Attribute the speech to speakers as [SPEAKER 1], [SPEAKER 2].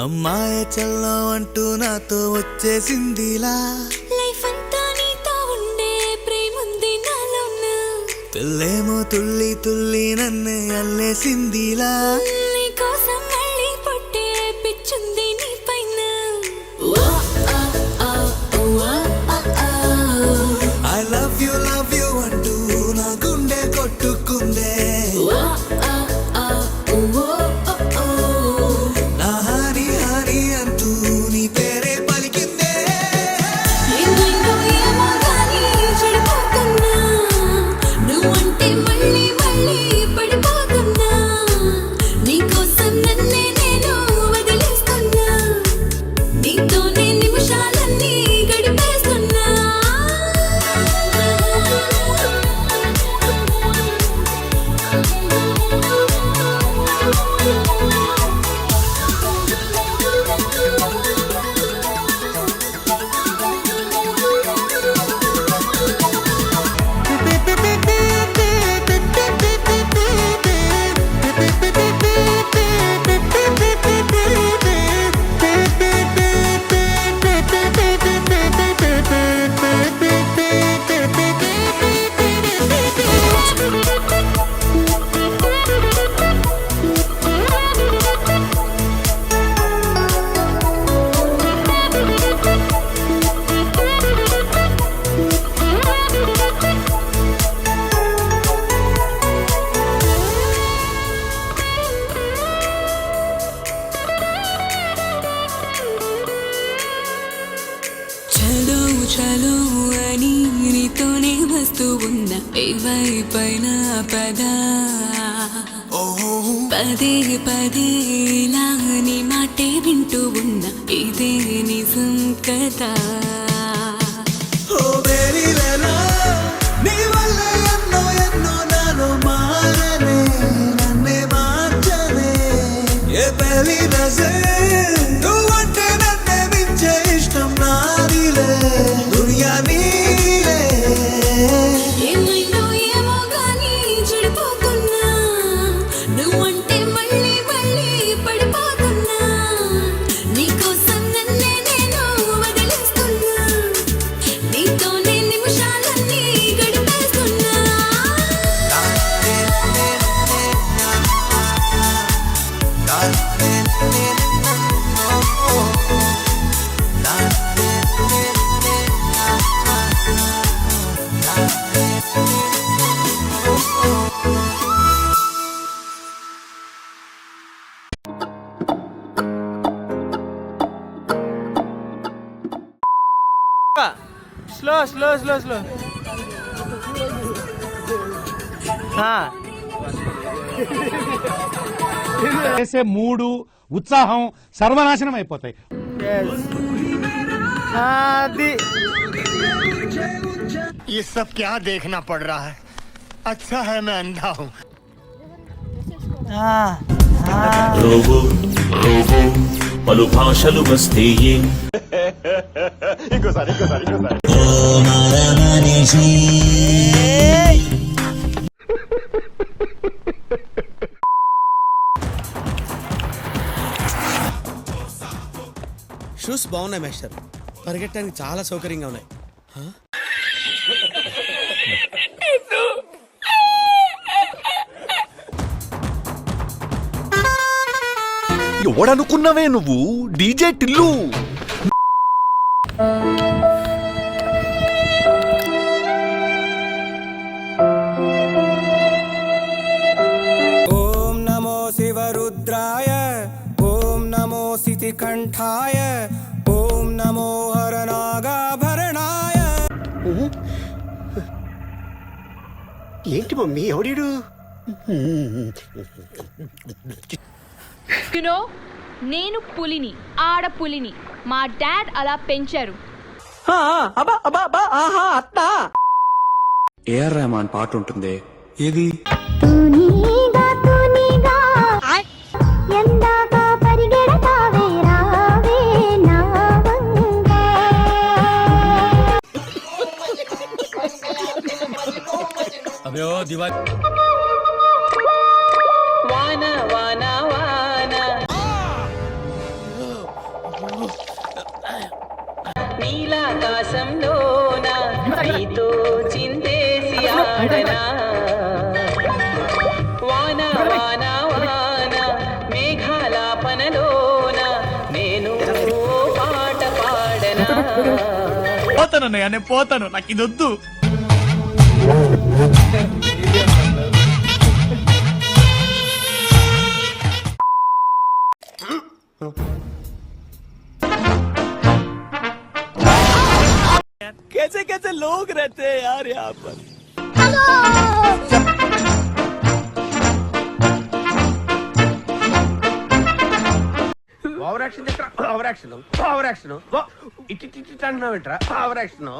[SPEAKER 1] అమ్మాయి చల్లో అంటూ నాతో వచ్చేసిందిలా
[SPEAKER 2] లైఫ్ అంతా నీతో ఉండే ప్రేముంది నాలోన
[SPEAKER 1] పిల్లేమో తుల్లి తుల్లి నన్ను అల్లేసిందిలా
[SPEAKER 2] నీ కోసం మళ్ళీ పుట్టే పిచ్చుంది నీ పైన
[SPEAKER 1] ఐ లవ్ యు అంటూ నా గుండె కొట్టుకుందే
[SPEAKER 2] చలో అని నీతోనే వస్తూ ఉన్న ఏవైపైన పదా పదే పదే ఇలా నీ మాటే వింటూ ఉన్న ఇదే నిజం కదా
[SPEAKER 3] స్లో
[SPEAKER 4] చేసే మూడు ఉత్సాహం సర్వనాశనం అయిపోతాయి.
[SPEAKER 5] ये सब क्या देखना पड़ रहा है? अच्छा है मैं अंधा हूँ.
[SPEAKER 6] రోబో పలు భాషలు వస్తే
[SPEAKER 5] ఇంకోసారి
[SPEAKER 1] షూస్ బాగున్నాయి మేస్టర్, పరిగెట్టడానికి చాలా సౌకర్యంగా ఉన్నాయి.
[SPEAKER 7] ఎవడనుకున్నావే నువ్వు? డీజే టిల్లు.
[SPEAKER 1] ఓం నమో శివరుద్రాయ, ఓం నమో శితికంఠాయ, ఓం నమో హరనాగాభరణాయ.
[SPEAKER 5] ఏంటి మమ్మీ ఎవడీడు?
[SPEAKER 8] నేను పులిని, ఆడపులిని. మా డాడ్ అలా పెంచారు.
[SPEAKER 9] ఏఆర్ రెహమాన్ పాట ఉంటుంది, ఏది?
[SPEAKER 3] అయ్యో దివా
[SPEAKER 10] వాన వాన వాన
[SPEAKER 3] నీలాకాశంలోన నీతో చిందేసి ఆడనా వాన వాన వాన మేఘాలాపనలోన నేను పాట పాడనా.
[SPEAKER 7] పోతానన్నయ్య నేను పోతాను, నాకు ఇది వద్దు. कैसे कैसे लोग रहते हैं यार यहाँ पर.
[SPEAKER 1] Over action over action over action ఇటు అంటున్నావు ఏంట్రా ఓవర్ యాక్షన్